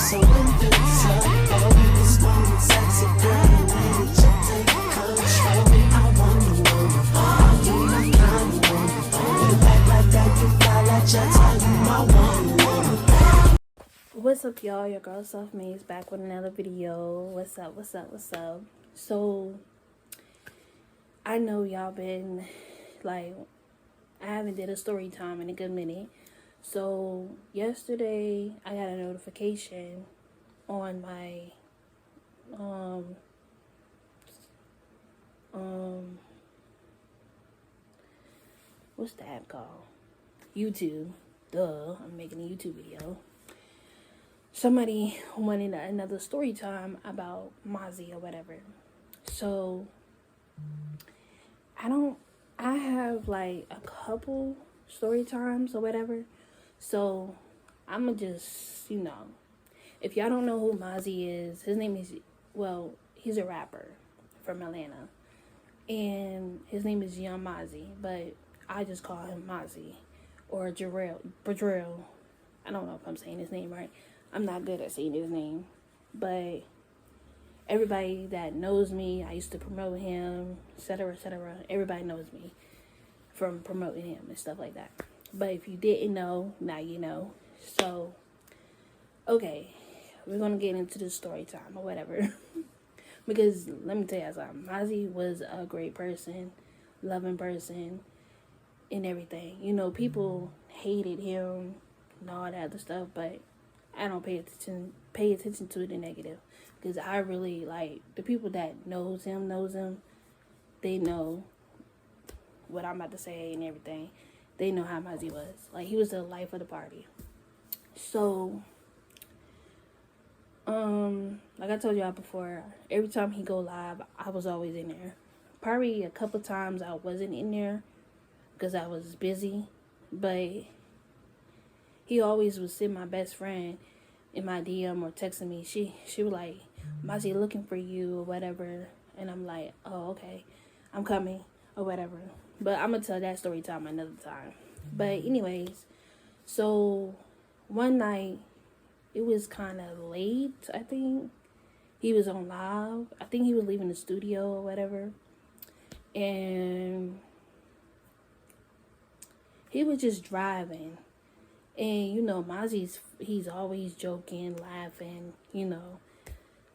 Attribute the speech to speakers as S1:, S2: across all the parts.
S1: So when things slow down, this moment sexy girl, let it just take control. I wanna know, you my kind of woman. You act like that, you fly like jets, you my woman.
S2: What's up, y'all? Your girl Self Made is back with another video. What's up? So I know y'all been like, I haven't did a story time in a good minute. So yesterday I got a notification on my what's the app called? YouTube. Duh, I'm making a YouTube video. Somebody wanted another story time about Mazi or whatever. So I have like a couple story times or whatever. So I'ma just, if y'all don't know who Mazi is, his name is, well, he's a rapper from Atlanta. And his name is Yung Mazi, but I just call him Mazi or Jadrell. I don't know if I'm saying his name right. I'm not good at saying his name, but everybody that knows me, I used to promote him, etc., etc. Everybody knows me from promoting him and stuff like that. But if you didn't know, now you know. So, okay, we're gonna get into the story time or whatever. Because let me tell you something, Mazi was a great person, loving person, and everything. People hated him and all that other stuff, but I don't pay attention to the negative, because I really, like, the people that knows him, they know what I'm about to say and everything. They know how Mazi was. Like, he was the life of the party. So, like I told y'all before, every time he go live, I was always in there. Probably a couple times I wasn't in there because I was busy, but he always would send my best friend in my DM or texting me. She was like, Mazi looking for you or whatever. And I'm like, oh, okay, I'm coming or whatever. But I'm going to tell that story time another time. But anyways, so one night, it was kind of late, I think. He was on live. I think he was leaving the studio or whatever. And he was just driving. And, Mazi's, he's always joking, laughing,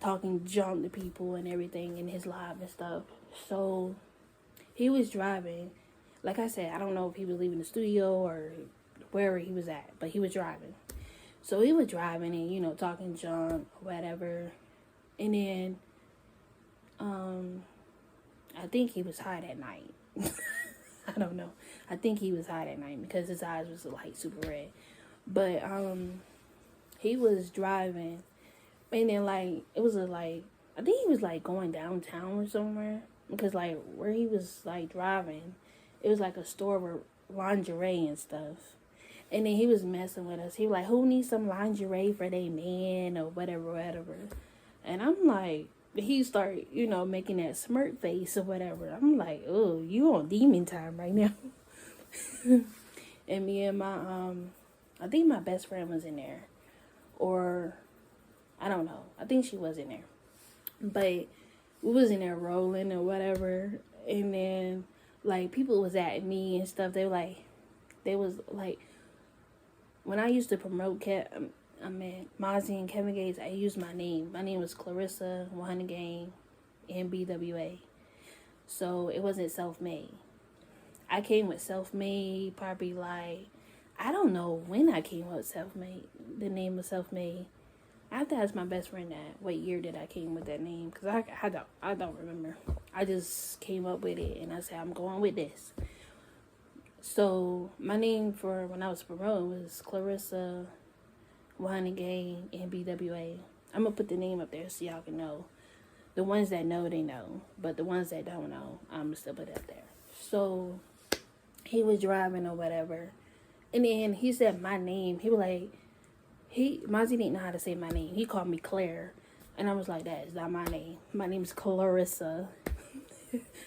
S2: talking junk to people and everything in his live and stuff. So, he was driving. Like I said, I don't know if he was leaving the studio or wherever he was at, but he was driving. So, he was driving and, talking junk, whatever. And then, I think he was high that night. I don't know. I think he was high that night because his eyes was like super red. But he was driving, and then like it was I think he was like going downtown or somewhere, because like where he was like driving, it was like a store with lingerie and stuff. And then he was messing with us. He was like, who needs some lingerie for their man or whatever. And I'm like, he started, making that smirk face or whatever. I'm like, oh, you on demon time right now. And me and my, I think my best friend was in there. Or, I don't know. I think she was in there. But we was in there rolling or whatever. And then, like, people was at me and stuff. They was like, when I used to promote Mazi and Kevin Gates, I used my name. My name was Claritza, 100 Gang, NBWA. So it wasn't self-made. I came with self-made probably like, I don't know when I came up with self-made, the name of self-made. I have to ask my best friend that, what year did I came with that name, because I don't remember. I just came up with it and I said, I'm going with this. So my name for when I was promoting was Claritza, 100 Gang, NBWA. I'm going to put the name up there so y'all can know. The ones that know, they know. But the ones that don't know, I'm going to still put it up there. So he was driving or whatever. And then he said my name. He was like, Mazi didn't know how to say my name. He called me Claire. And I was like, that is not my name. My name is Clarissa.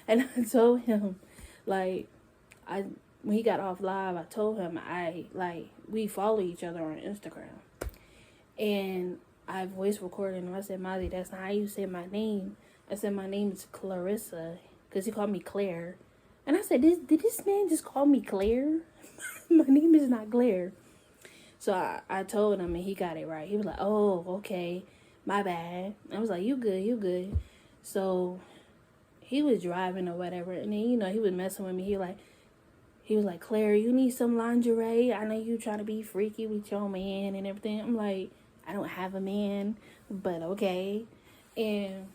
S2: And I told him, like, when he got off live, I told him we follow each other on Instagram. And I voice recorded him. I said, Mazi, that's not how you say my name. I said, my name is Claritza, because he called me Claire. And I said, did this man just call me Claire? My name is not Claire. So I told him, and he got it right. He was like, oh, okay, my bad. I was like, you good. So he was driving or whatever, and then, you know, he was messing with me. He was like, Claire, you need some lingerie? I know you trying to be freaky with your man and everything. I'm like, I don't have a man, but okay. And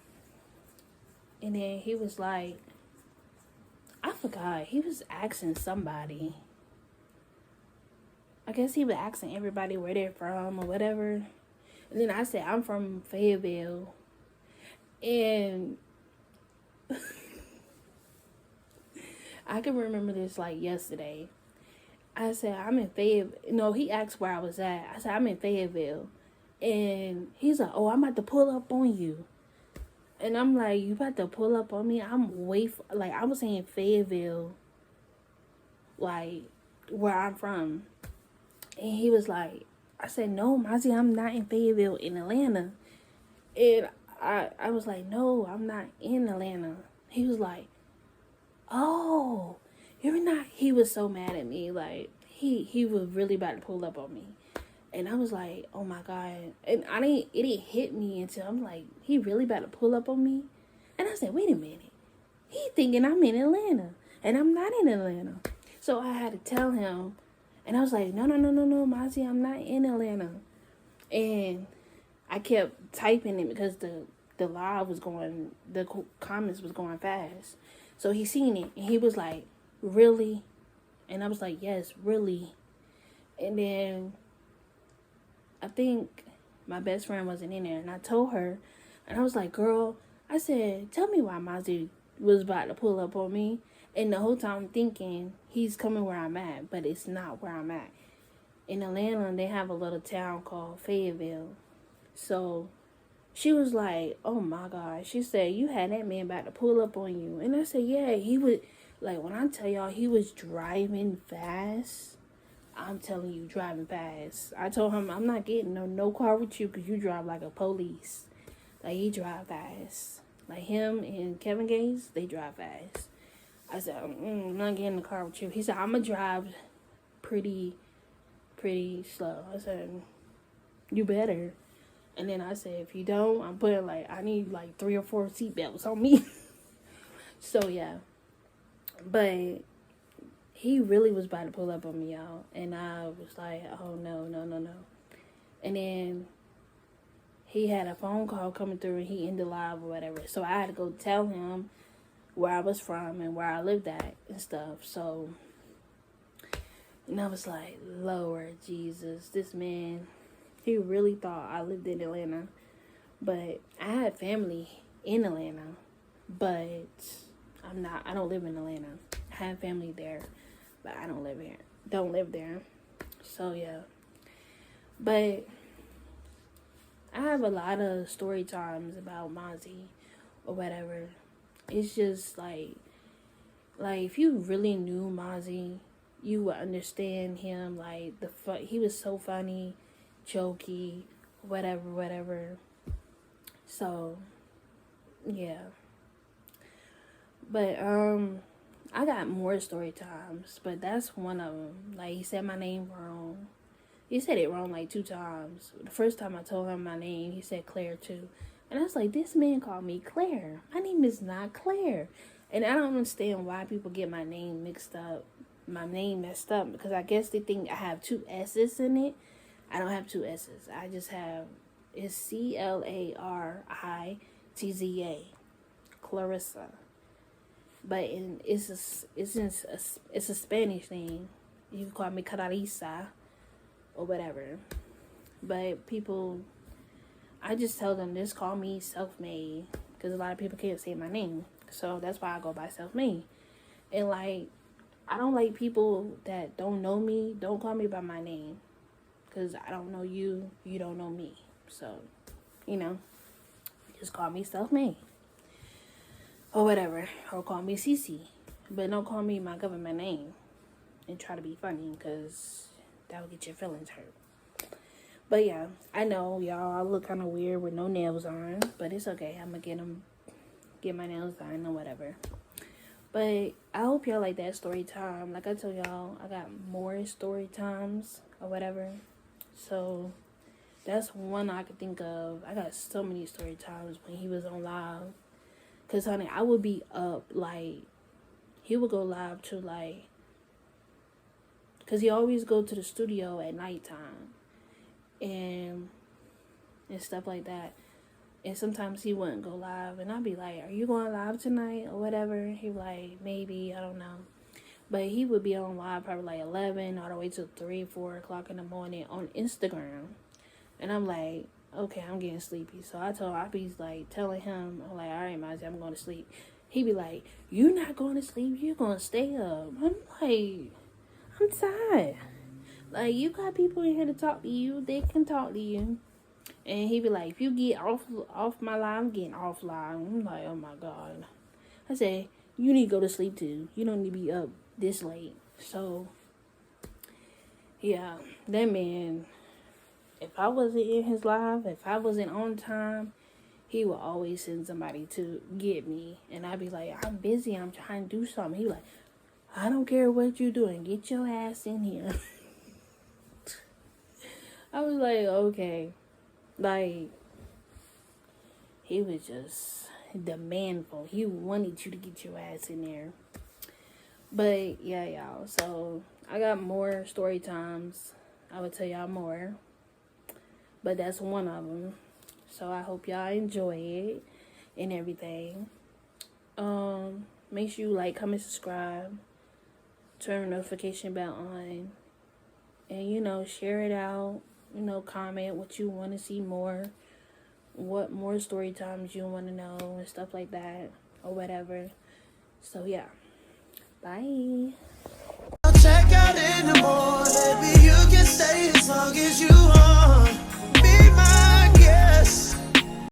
S2: then he was like, I forgot. He was asking somebody. I guess he was asking everybody where they're from or whatever. And then I said, I'm from Fayetteville. And I can remember this like yesterday. I said, I'm in Fayetteville. No, he asked where I was at. I said, I'm in Fayetteville. And he's like, oh, I'm about to pull up on you. And I'm like, you about to pull up on me? I'm like, I was saying Fayetteville, like, where I'm from. And he was like, I said, no, Mazi, I'm not in Fayetteville, in Atlanta. And I was like, no, I'm not in Atlanta. He was like, oh, you're not. He was so mad at me. Like, he was really about to pull up on me. And I was like, oh my God. And it didn't hit me until I'm like, he really about to pull up on me? And I said, wait a minute. He thinking I'm in Atlanta. And I'm not in Atlanta. So I had to tell him. And I was like, no, Mazi, I'm not in Atlanta. And I kept typing it because the live was going, the comments was going fast. So he seen it. And he was like, really? And I was like, yes, really. And then I think my best friend wasn't in there. And I told her. And I was like, girl, I said, tell me why Mazi was about to pull up on me. And the whole time I'm thinking, he's coming where I'm at. But it's not where I'm at. In Atlanta, they have a little town called Fayetteville. So she was like, oh my God. She said, you had that man about to pull up on you. And I said, yeah, he would. Like, when I tell y'all he was driving fast, I'm telling you, driving fast. I told him, I'm not getting no car with you because you drive like a police. Like, he drive fast. Like, him and Kevin Gates, they drive fast. I said, I'm not getting in the car with you. He said, I'm going to drive pretty slow. I said, you better. And then I said, if you don't, I'm putting, like, I need, like, 3 or 4 seatbelts on me. So, yeah. But he really was about to pull up on me, y'all. And I was like, oh, no. And then he had a phone call coming through and he ended live or whatever. So I had to go tell him where I was from and where I lived at and stuff. So, and I was like, Lord Jesus, this man, he really thought I lived in Atlanta. But I had family in Atlanta, but I don't live in Atlanta. I have family there, but I don't live there. So, yeah. But I have a lot of story times about Mazi or whatever. It's just like if you really knew Mazi, you would understand him. Like, he was so funny, jokey, whatever. So, yeah. But, I got more story times, but that's one of them. Like, he said my name wrong. He said it wrong like 2 times. The first time I told him my name, he said Claire too. And I was like, this man called me Claire. My name is not Claire. And I don't understand why people get my name mixed up. My name messed up. Because I guess they think I have 2 S's in it. I don't have 2 S's. I just have, it's Claritza. Clarissa. But it's a Spanish name. You can call me Claritza or whatever. But people, I just tell them, just call me self-made. Because a lot of people can't say my name. So that's why I go by self-made. And like, I don't like people that don't know me. Don't call me by my name. Because I don't know you. You don't know me. So, just call me self-made. Or whatever. Or call me Cece. But don't call me my government name. And try to be funny. Because that will get your feelings hurt. But yeah, I know y'all, I look kind of weird with no nails on, but it's okay. I'm gonna get my nails done or whatever. But I hope y'all like that story time. Like I told y'all, I got more story times or whatever. So that's one I could think of. I got so many story times when he was on live. Cause honey, I would be up like, he would go live to like, cause he always go to the studio at nighttime and stuff like that. And sometimes he wouldn't go live, and I'd be like, "Are you going live tonight or whatever?" He like, "Maybe, I don't know." But he would be on live probably like 11 all the way to 3, 4 o'clock in the morning on Instagram, and I'm like, "Okay, I'm getting sleepy." So I'd be like telling him, I'm like, "All right, Mazi, I'm going to sleep." He'd be like, "You're not going to sleep. You're going to stay up." I'm like, "I'm tired. Like, you got people in here to talk to you. They can talk to you." And he be like, "If you get off my line, I'm getting offline." I'm like, "Oh my God." I say, "You need to go to sleep too. You don't need to be up this late." So, yeah, that man, if I wasn't in his live, if I wasn't on time, he would always send somebody to get me. And I'd be like, "I'm busy. I'm trying to do something." He like, "I don't care what you're doing. Get your ass in here." I was like, okay. Like, he was just demandful. He wanted you to get your ass in there. But yeah, y'all. So I got more story times. I would tell y'all more. But that's one of them. So I hope y'all enjoy it and everything. Make sure you like, comment, subscribe, turn the notification bell on, and share it out. Comment what you want to see more, what more story times you want to know, and stuff like that, or whatever. So yeah, bye.